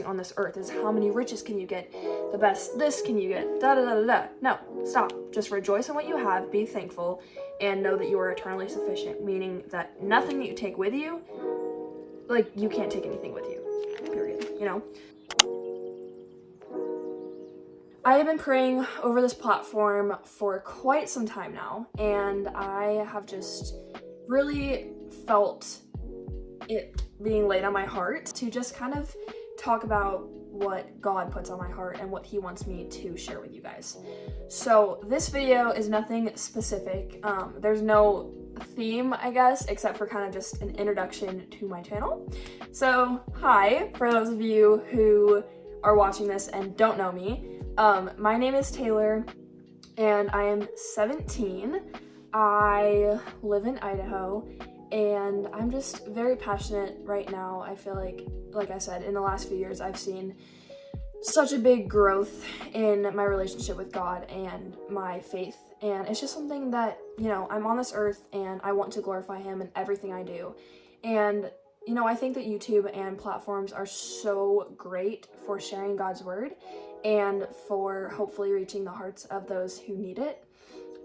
on this earth is how many riches can you get, the best this can you get, da da da da da. No, stop. Just rejoice in what you have, be thankful, and know that you are eternally sufficient, meaning that nothing that you take with you, like, you can't take anything with you, period, you know? I have been praying over this platform for quite some time now, and I have just really felt it being laid on my heart to just kind of talk about what God puts on my heart and what he wants me to share with you guys. So this video is nothing specific. There's no theme, I guess, except for kind of just an introduction to my channel. So hi, for those of you who are watching this and don't know me, my name is Taylor and I am 17. I live in Idaho and I'm just very passionate right now. I feel like I said, in the last few years, I've seen such a big growth in my relationship with God and my faith. And it's just something that, you know, I'm on this earth and I want to glorify him in everything I do. And, you know, I think that YouTube and platforms are so great for sharing God's word and for hopefully reaching the hearts of those who need it.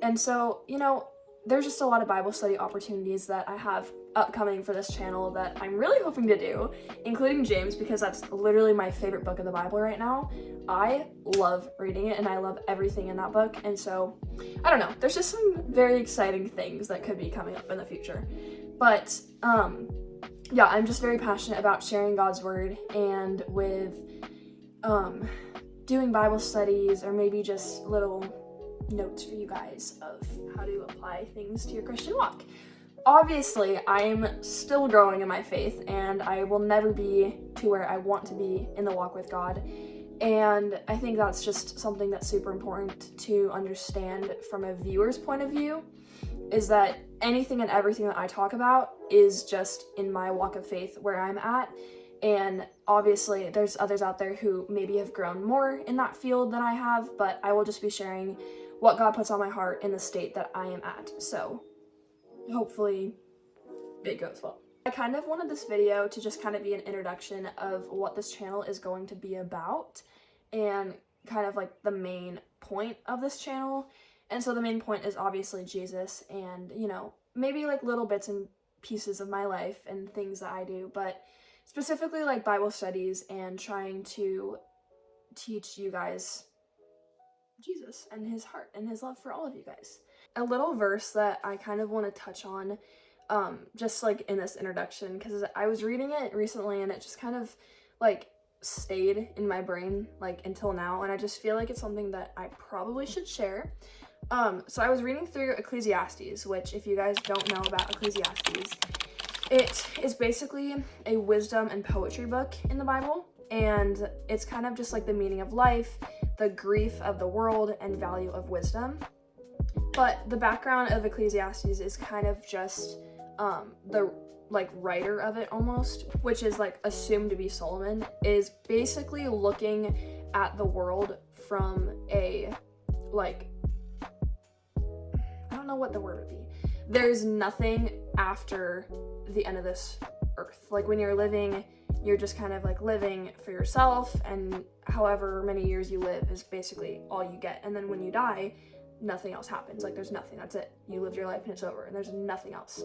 And so, you know, there's just a lot of Bible study opportunities that I have upcoming for this channel that I'm really hoping to do, including James, because that's literally my favorite book of the Bible right now. I love reading it and I love everything in that book. And so, I don't know, there's just some very exciting things that could be coming up in the future. But, yeah, I'm just very passionate about sharing God's word, and with doing Bible studies or maybe just little notes for you guys of how to apply things to your Christian walk. Obviously, I'm still growing in my faith and I will never be to where I want to be in the walk with God. And I think that's just something that's super important to understand from a viewer's point of view, is that anything and everything that I talk about is just in my walk of faith where I'm at. And obviously there's others out there who maybe have grown more in that field than I have, but I will just be sharing what God puts on my heart in the state that I am at. So hopefully it goes well. I kind of wanted this video to just kind of be an introduction of what this channel is going to be about and kind of like the main point of this channel. And so the main point is obviously Jesus and, you know, maybe like little bits and pieces of my life and things that I do, but specifically like Bible studies and trying to teach you guys Jesus and his heart and his love for all of you guys. A little verse that I kind of want to touch on just like in this introduction, because I was reading it recently and it just kind of like stayed in my brain like until now, and I just feel like it's something that I probably should share. So I was reading through Ecclesiastes, which if you guys don't know about Ecclesiastes, it is basically a wisdom and poetry book in the Bible, and it's kind of just like the meaning of life, the grief of the world, and value of wisdom. But the background of Ecclesiastes is kind of just the like writer of it almost, which is like assumed to be Solomon, is basically looking at the world from a like, I don't know what the word would be. There's nothing after the end of this earth. Like when you're living, you're just kind of like living for yourself, and however many years you live is basically all you get. And then when you die, nothing else happens. Like there's nothing, that's it. You lived your life and it's over, and there's nothing else.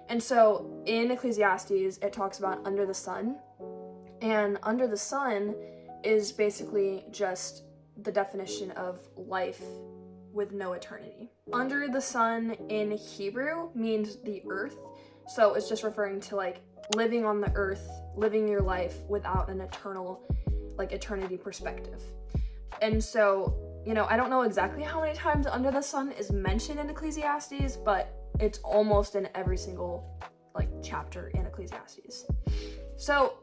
And so in Ecclesiastes, it talks about under the sun, and under the sun is basically just the definition of life with no eternity. Under the sun in Hebrew means the earth, so it's just referring to like living on the earth, living your life without an eternal, like eternity perspective. And so, you know, I don't know exactly how many times under the sun is mentioned in Ecclesiastes, but it's almost in every single like chapter in Ecclesiastes. So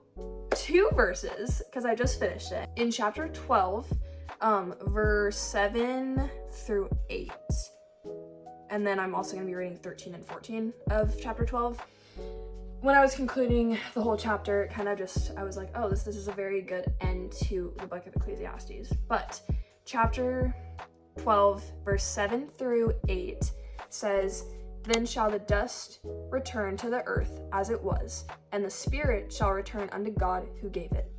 2 verses, because I just finished it, in chapter 12, verse 7 through 8. And then I'm also going to be reading 13 and 14 of chapter 12. When I was concluding the whole chapter, kind of just, I was like, oh, this is a very good end to the book of Ecclesiastes. But chapter 12, verse 7 through 8 says, "Then shall the dust return to the earth as it was, and the spirit shall return unto God who gave it.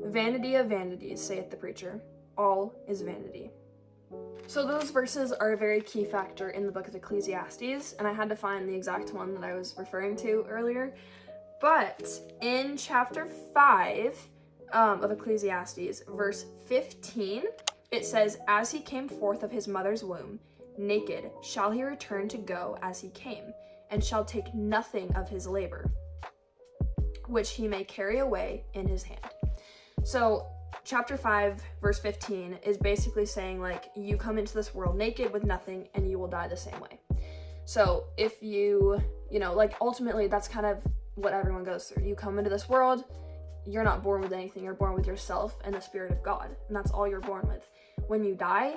Vanity of vanities, saith the preacher. All is vanity. So those verses are a very key factor in the book of Ecclesiastes, and I had to find the exact one that I was referring to earlier. But in chapter 5 of Ecclesiastes, verse 15, it says, As he came forth of his mother's womb, naked shall he return to go as he came, and shall take nothing of his labor, which he may carry away in his hand. So chapter 5, verse 15 is basically saying, like, you come into this world naked with nothing, and you will die the same way. So if you know, like, ultimately that's kind of what everyone goes through. You come into this world, you're not born with anything, you're born with yourself and the Spirit of God, and that's all you're born with. When you die,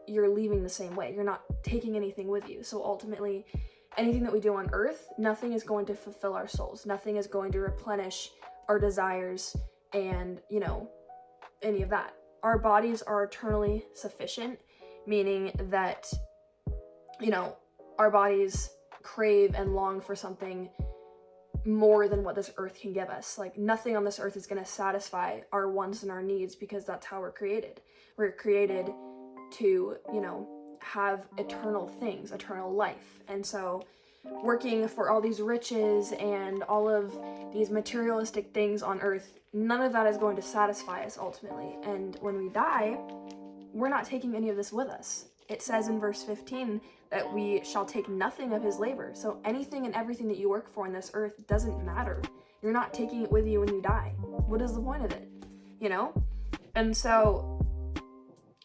you're leaving the same way. You're not taking anything with you. So ultimately, anything that we do on earth, nothing is going to fulfill our souls. Nothing is going to replenish our desires and, you know, any of that. Our bodies are eternally sufficient, meaning that, you know, our bodies crave and long for something more than what this earth can give us. Like, nothing on this earth is going to satisfy our wants and our needs, because that's how we're created. We're created to, you know, have eternal things, eternal life. And so working for all these riches and all of these materialistic things on earth, none of that is going to satisfy us ultimately. And when we die, we're not taking any of this with us. It says in verse 15 that we shall take nothing of his labor. So anything and everything that you work for on this earth doesn't matter. You're not taking it with you when you die. What is the point of it? You know? And so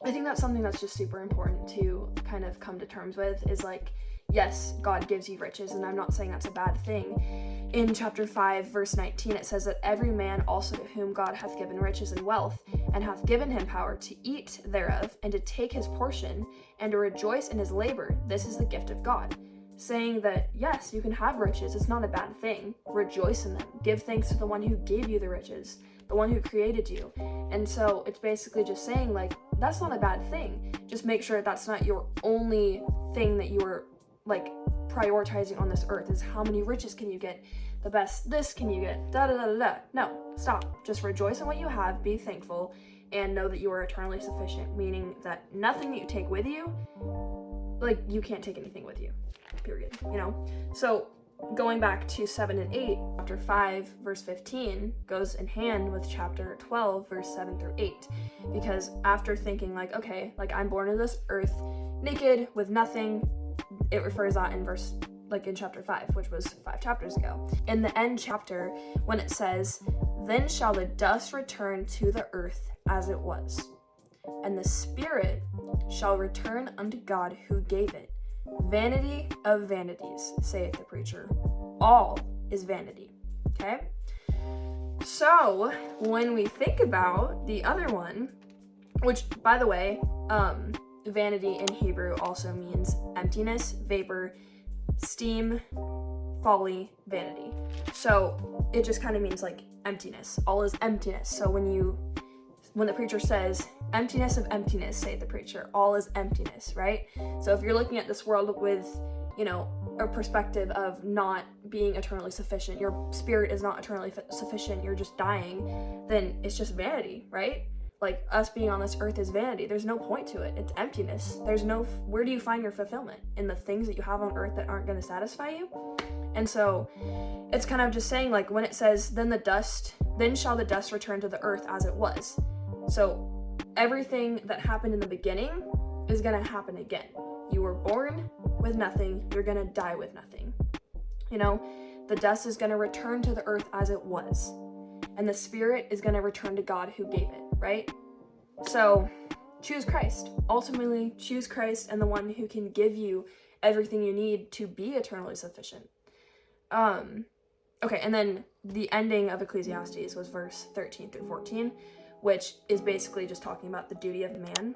I think that's something that's just super important to kind of come to terms with, is like, yes, God gives you riches, and I'm not saying that's a bad thing. In chapter 5, verse 19, it says that every man also to whom God hath given riches and wealth, and hath given him power to eat thereof, and to take his portion, and to rejoice in his labor, this is the gift of God. Saying that, yes, you can have riches, it's not a bad thing. Rejoice in them. Give thanks to the one who gave you the riches, the one who created you. And so it's basically just saying, like, that's not a bad thing. Just make sure that's not your only thing that you are, like, prioritizing on this earth, is how many riches can you get, the best this can you get, da da da da da. No, stop. Just rejoice in what you have, be thankful, and know that you are eternally sufficient, meaning that nothing that you take with you, like, you can't take anything with you, period, you know? So going back to 7 and 8, chapter 5, verse 15 goes in hand with chapter 12, verse 7 through 8, because after thinking, like, okay, like, I'm born into this earth naked with nothing, it refers that in verse, like, in chapter 5, which was 5 chapters ago. In the end chapter, when it says, then shall the dust return to the earth as it was, and the spirit shall return unto God who gave it. Vanity of vanities, saith the preacher. All is vanity. Okay? So, when we think about the other one, which, by the way, vanity in Hebrew also means emptiness, vapor, steam, folly, vanity. So, it just kind of means, like, emptiness. All is emptiness. So when the preacher says, emptiness of emptiness, saith the preacher, all is emptiness, right? So if you're looking at this world with, you know, a perspective of not being eternally sufficient, your spirit is not eternally sufficient, you're just dying, then it's just vanity, right? Like, us being on this earth is vanity. There's no point to it. It's emptiness. Where do you find your fulfillment? In the things that you have on earth that aren't going to satisfy you? And so it's kind of just saying, like, when it says, then shall the dust return to the earth as it was. So everything that happened in the beginning is going to happen again. You were born with nothing. You're going to die with nothing. You know, the dust is going to return to the earth as it was. And the spirit is going to return to God who gave it, right? So choose Christ. Ultimately, choose Christ and the one who can give you everything you need to be eternally sufficient. Okay, and then the ending of Ecclesiastes was verse 13 through 14, which is basically just talking about the duty of man.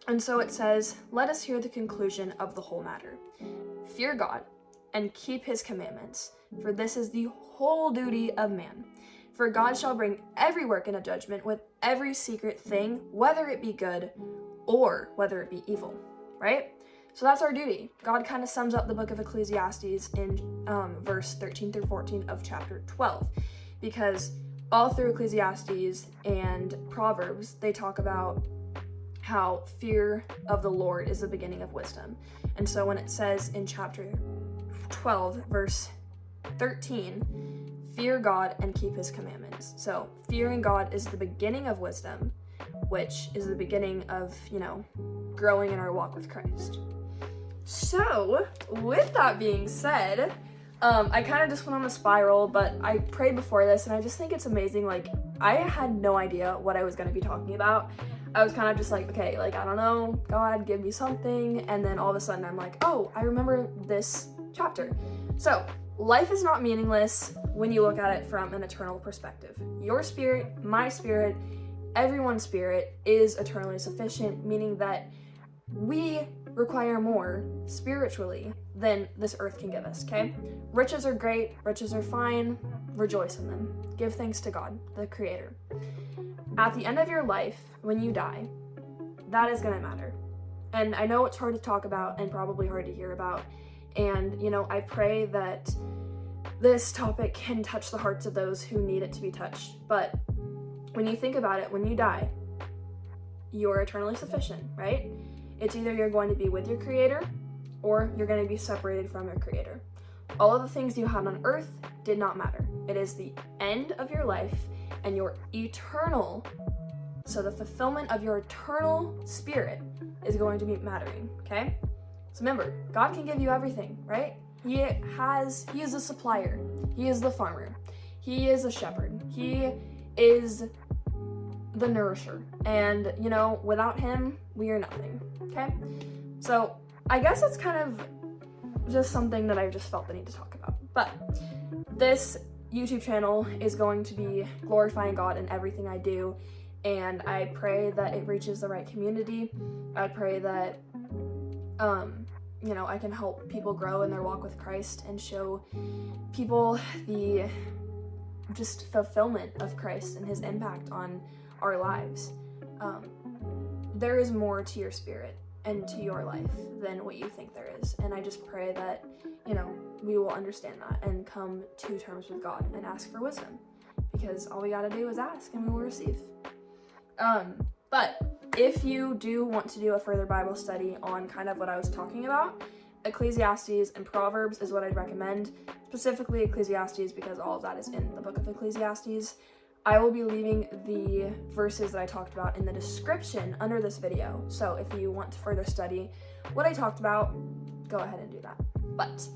And so it says, let us hear the conclusion of the whole matter. Fear God and keep his commandments, for this is the whole duty of man. For God shall bring every work into judgment with every secret thing, whether it be good or whether it be evil, right? So that's our duty. God kind of sums up the book of Ecclesiastes in verse 13 through 14 of chapter 12, because all through Ecclesiastes and Proverbs, they talk about how fear of the Lord is the beginning of wisdom. And so when it says in chapter 12, verse 13, fear God and keep his commandments. So fearing God is the beginning of wisdom, which is the beginning of, growing in our walk with Christ. So with that being said, I kind of just went on a spiral, but I prayed before this, and I just think it's amazing. Like, I had no idea what I was going to be talking about. I was kind of just like, okay, like, I don't know, God, give me something. And then all of a sudden I'm like, oh, I remember this chapter. So life is not meaningless when you look at it from an eternal perspective. Your spirit, my spirit, everyone's spirit is eternally sufficient, meaning that we require more spiritually than this earth can give us, okay? Riches are great, riches are fine, rejoice in them. Give thanks to God, the Creator. At the end of your life, when you die, that is gonna matter. And I know it's hard to talk about and probably hard to hear about, and I pray that this topic can touch the hearts of those who need it to be touched. But when you think about it, when you die, you're eternally sufficient, right? It's either you're going to be with your Creator or you're going to be separated from your Creator. All of the things you had on earth did not matter. It is the end of your life and your eternal, so the fulfillment of your eternal spirit is going to be mattering, okay? So remember, God can give you everything, right? He is a supplier. He is the farmer. He is a shepherd. He is the nourisher. And, without him, we are nothing, okay? So I guess it's kind of just something that I just felt the need to talk about. But this YouTube channel is going to be glorifying God in everything I do, and I pray that it reaches the right community. I pray that I can help people grow in their walk with Christ and show people the just fulfillment of Christ and his impact on our lives. There is more to your spirit and to your life than what you think there is. And I just pray that, we will understand that and come to terms with God and ask for wisdom, because all we gotta do is ask and we will receive. But if you do want to do a further Bible study on kind of what I was talking about, Ecclesiastes and Proverbs is what I'd recommend, specifically Ecclesiastes because all of that is in the book of Ecclesiastes. I will be leaving the verses that I talked about in the description under this video, so if you want to further study what I talked about, go ahead and do that. But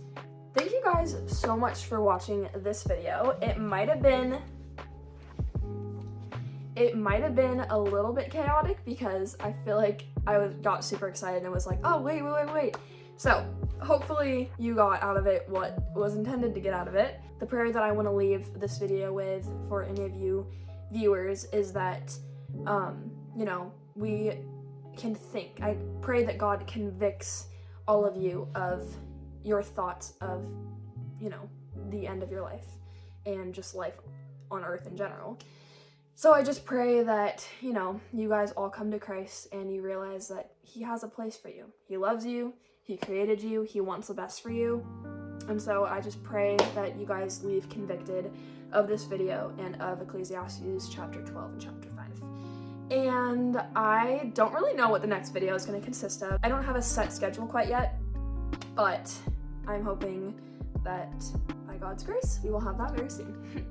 thank you guys so much for watching this video. It might have been a little bit chaotic because I feel like I got super excited and was like, oh, wait. So hopefully you got out of it what was intended to get out of it. The prayer that I want to leave this video with for any of you viewers is that, we can think. I pray that God convicts all of you of your thoughts of, the end of your life and just life on earth in general. So I just pray that, you guys all come to Christ and you realize that he has a place for you. He loves you. He created you. He wants the best for you. And so I just pray that you guys leave convicted of this video and of Ecclesiastes chapter 12 and chapter 5. And I don't really know what the next video is going to consist of. I don't have a set schedule quite yet, but I'm hoping that by God's grace, we will have that very soon.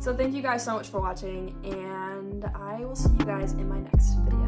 So thank you guys so much for watching, and I will see you guys in my next video.